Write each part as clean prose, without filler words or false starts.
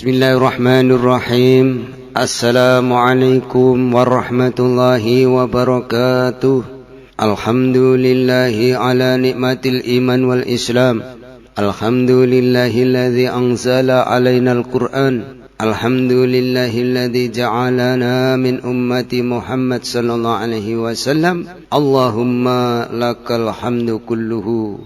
Bismillahirrahmanirrahim. Assalamualaikum warahmatullahi wabarakatuh. Alhamdulillahi ala nikmatil iman wal islam. Alhamdulillahilladzi anzala alaina al-Qur'an. Alhamdulillahilladzi ja'alana min ummati Muhammad sallallahu alaihi wasallam. Allahumma lakal hamdu kulluhu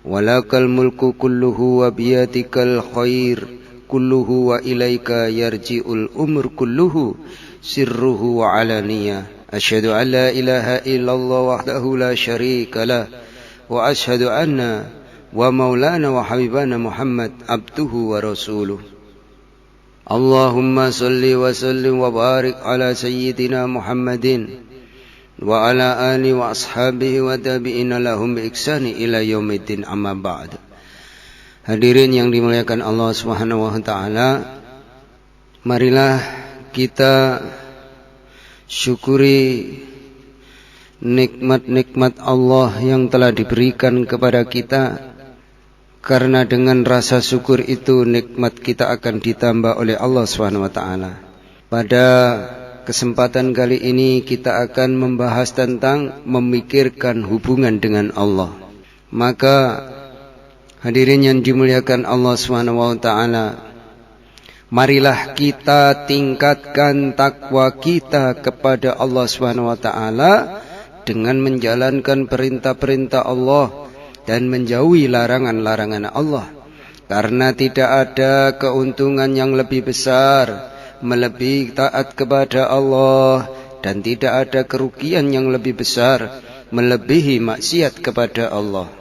wa lakal mulku kulluhu wa biyadikal khair kulluhu wa ilaika yarji'ul umur kulluhu sirruhu wa alaniyah. Asyhadu an la ilaha illallah wahdahu la syarika lah wa asyhadu anna wa maulana wa habibana Muhammad abduhu wa rasuluh. Allahumma salli wa sallim wa barik ala sayyidina Muhammadin wa ala alihi wa ashabihi wa tabi'ina lahum bi ihsani ila yaumiddin, amma ba'd. Hadirin yang dimuliakan Allah Subhanahu wa taala, marilah kita syukuri nikmat-nikmat Allah yang telah diberikan kepada kita, karena dengan rasa syukur itu nikmat kita akan ditambah oleh Allah Subhanahu wa taala. Pada kesempatan kali ini kita akan membahas tentang memikirkan hubungan dengan Allah. Maka hadirin yang dimuliakan Allah Subhanahu wa taala, marilah kita tingkatkan takwa kita kepada Allah Subhanahu wa taala dengan menjalankan perintah-perintah Allah dan menjauhi larangan-larangan Allah. Karena tidak ada keuntungan yang lebih besar melebihi taat kepada Allah, dan tidak ada kerugian yang lebih besar melebihi maksiat kepada Allah.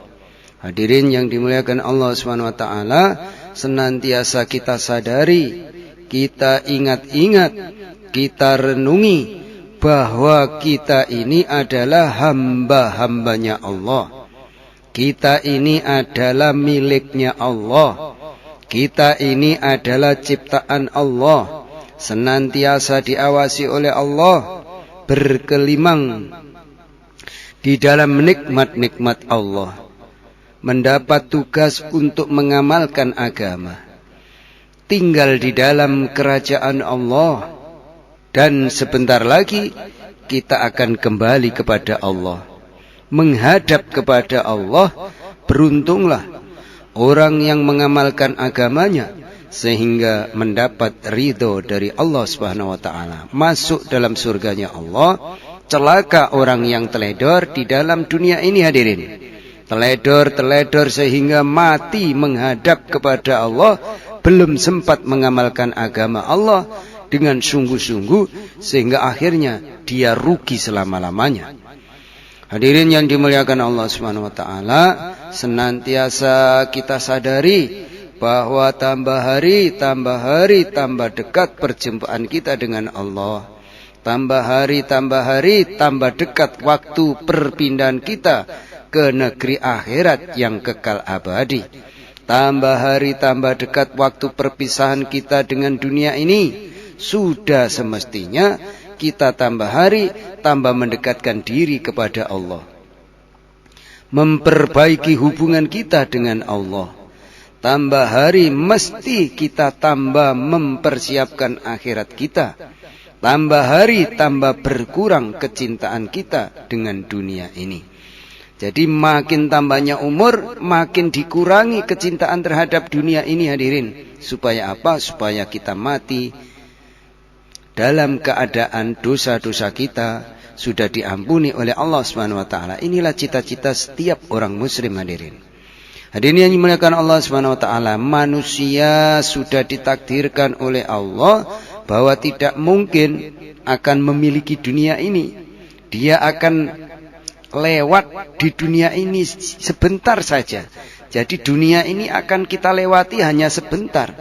Hadirin yang dimuliakan Allah Subhanahu wa taala, senantiasa kita sadari, kita ingat-ingat, kita renungi bahwa kita ini adalah hamba-hambanya Allah. Kita ini adalah miliknya Allah. Kita ini adalah ciptaan Allah, senantiasa diawasi oleh Allah, berkelimang di dalam nikmat-nikmat Allah, mendapat tugas untuk mengamalkan agama, tinggal di dalam kerajaan Allah, dan sebentar lagi kita akan kembali kepada Allah, menghadap kepada Allah. Beruntunglah orang yang mengamalkan agamanya sehingga mendapat ridho dari Allah Subhanahu wa taala, masuk dalam surganya Allah. Celaka orang yang teledor di dalam dunia ini, hadirin. Teledor sehingga mati menghadap kepada Allah, belum sempat mengamalkan agama Allah dengan sungguh-sungguh, sehingga akhirnya dia rugi selama-lamanya. Hadirin yang dimuliakan Allah Subhanahu wa taala, senantiasa kita sadari bahwa tambah hari tambah dekat perjumpaan kita dengan Allah. Tambah hari tambah dekat waktu perpindahan kita ke negeri akhirat yang kekal abadi. Tambah hari tambah dekat waktu perpisahan kita dengan dunia ini. Sudah semestinya kita tambah hari tambah mendekatkan diri kepada Allah, memperbaiki hubungan kita dengan Allah. Tambah hari mesti kita tambah mempersiapkan akhirat kita. Tambah hari tambah berkurang kecintaan kita dengan dunia ini. Jadi makin tambahnya umur, makin dikurangi kecintaan terhadap dunia ini, hadirin. Supaya apa? Supaya kita mati dalam keadaan dosa-dosa kita sudah diampuni oleh Allah Subhanahu wa taala. Inilah cita-cita setiap orang muslim, hadirin. Hadirin yang dimuliakan Allah Subhanahu wa taala, manusia sudah ditakdirkan oleh Allah bahwa tidak mungkin akan memiliki dunia ini. Dia akan lewat di dunia ini sebentar saja. Jadi dunia ini akan kita lewati hanya sebentar.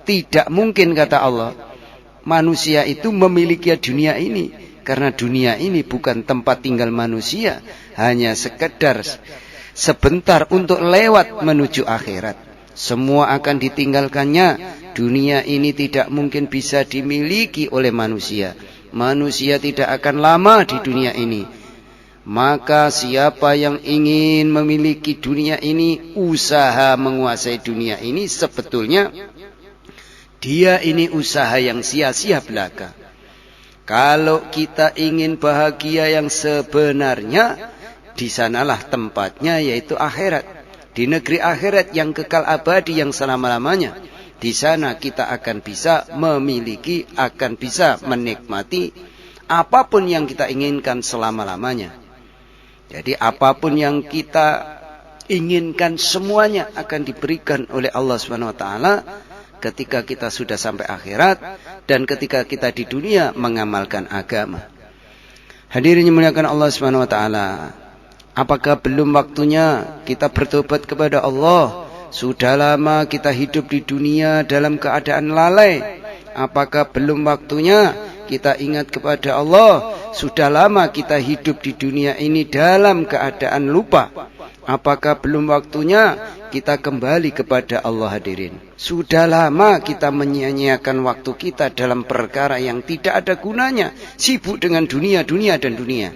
Tidak mungkin, kata Allah, manusia itu memiliki dunia ini, karena dunia ini bukan tempat tinggal manusia, hanya sekedar sebentar untuk lewat menuju akhirat. Semua akan ditinggalkannya. Dunia ini tidak mungkin bisa dimiliki oleh manusia. Manusia tidak akan lama di dunia ini. Maka siapa yang ingin memiliki dunia ini, usaha menguasai dunia ini, sebetulnya Dia ini usaha yang sia-sia belaka. Kalau kita ingin bahagia yang sebenarnya, di sanalah tempatnya, yaitu akhirat. Di negeri akhirat yang kekal abadi, yang selama-lamanya. Di sana kita akan bisa memiliki, akan bisa menikmati apapun yang kita inginkan selama-lamanya. Jadi apapun yang kita inginkan semuanya akan diberikan oleh Allah SWT ketika kita sudah sampai akhirat dan ketika kita di dunia mengamalkan agama. Hadirin yang dimuliakan Allah SWT, apakah belum waktunya kita bertobat kepada Allah? Sudah lama kita hidup di dunia dalam keadaan lalai. Apakah belum waktunya kita ingat kepada Allah? Sudah lama kita hidup di dunia ini dalam keadaan lupa. Apakah belum waktunya kita kembali kepada Allah? Hadirin, sudah lama kita menyia-nyiakan waktu kita dalam perkara yang tidak ada gunanya, sibuk dengan dunia, dunia dan dunia.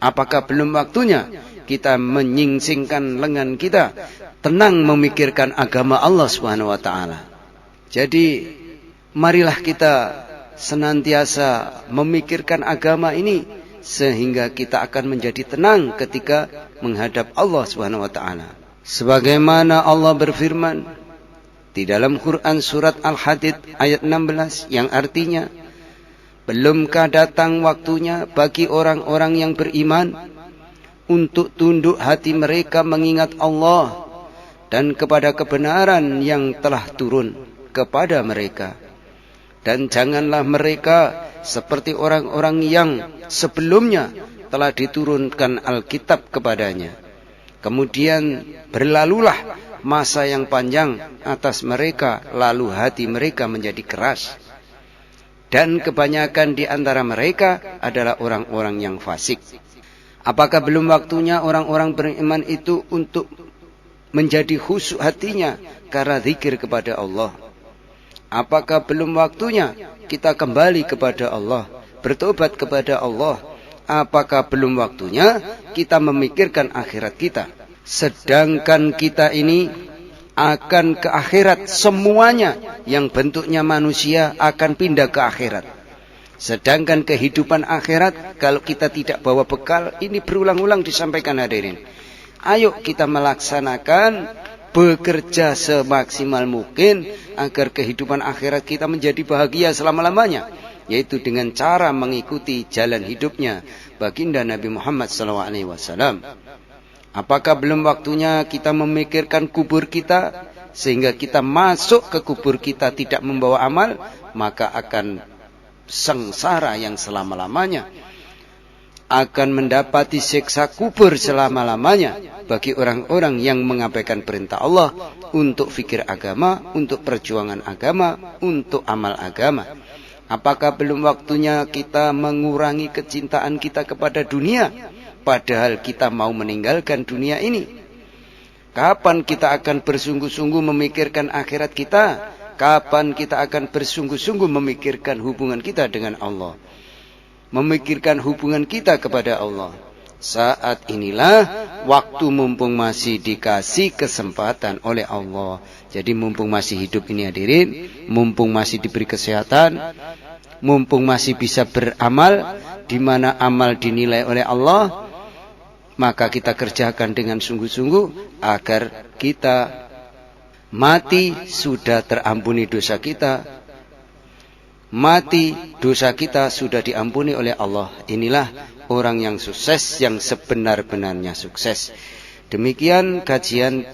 Apakah belum waktunya kita menyingsingkan lengan kita, tenang memikirkan agama Allah SWT? Jadi marilah kita senantiasa memikirkan agama ini, sehingga kita akan menjadi tenang ketika menghadap Allah SWT. Sebagaimana Allah berfirman di dalam Quran surat Al-Hadid ayat 16, yang artinya, belumkah datang waktunya bagi orang-orang yang beriman untuk tunduk hati mereka mengingat Allah dan kepada kebenaran yang telah turun kepada mereka. Dan janganlah mereka seperti orang-orang yang sebelumnya telah diturunkan Alkitab kepadanya. Kemudian berlalulah masa yang panjang atas mereka, lalu hati mereka menjadi keras. Dan kebanyakan di antara mereka adalah orang-orang yang fasik. Apakah belum waktunya orang-orang beriman itu untuk menjadi khusyuk hatinya karena zikir kepada Allah? Apakah belum waktunya kita kembali kepada Allah, bertobat kepada Allah? Apakah belum waktunya kita memikirkan akhirat kita? Sedangkan kita ini akan ke akhirat, semuanya yang bentuknya manusia akan pindah ke akhirat. Sedangkan kehidupan akhirat, kalau kita tidak bawa bekal, ini berulang-ulang disampaikan hadirin. Ayo kita melaksanakan, bekerja semaksimal mungkin agar kehidupan akhirat kita menjadi bahagia selama-lamanya, yaitu dengan cara mengikuti jalan hidupnya baginda Nabi Muhammad SAW. Apakah belum waktunya kita memikirkan kubur kita, sehingga kita masuk ke kubur kita tidak membawa amal, maka akan sengsara yang selama-lamanya, akan mendapati siksa kubur selama-lamanya bagi orang-orang yang mengabaikan perintah Allah untuk fikir agama, untuk perjuangan agama, untuk amal agama. Apakah belum waktunya kita mengurangi kecintaan kita kepada dunia, padahal kita mau meninggalkan dunia ini? Kapan kita akan bersungguh-sungguh memikirkan akhirat kita? Kapan kita akan bersungguh-sungguh memikirkan hubungan kita dengan Allah, memikirkan hubungan kita kepada Allah? Saat inilah waktu, mumpung masih dikasih kesempatan oleh Allah. Jadi mumpung masih hidup ini hadirin, mumpung masih diberi kesehatan, mumpung masih bisa beramal, di mana amal dinilai oleh Allah, maka kita kerjakan dengan sungguh-sungguh agar kita mati sudah terampuni dosa kita, mati dosa kita sudah diampuni oleh Allah. Inilah orang yang sukses, yang sebenar-benarnya sukses. Demikian kajian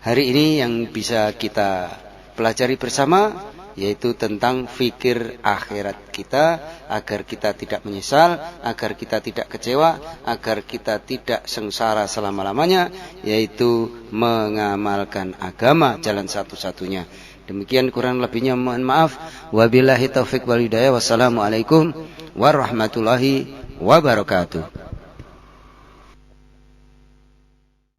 hari ini yang bisa kita pelajari bersama, yaitu tentang fikir akhirat kita, agar kita tidak menyesal, agar kita tidak kecewa, agar kita tidak sengsara selama-lamanya, yaitu mengamalkan agama, jalan satu-satunya. Demikian, kurang lebihnya mohon maaf. Wabillahi taufiq wal hidayah. Wassalamualaikum warahmatullahi wabarakatuh.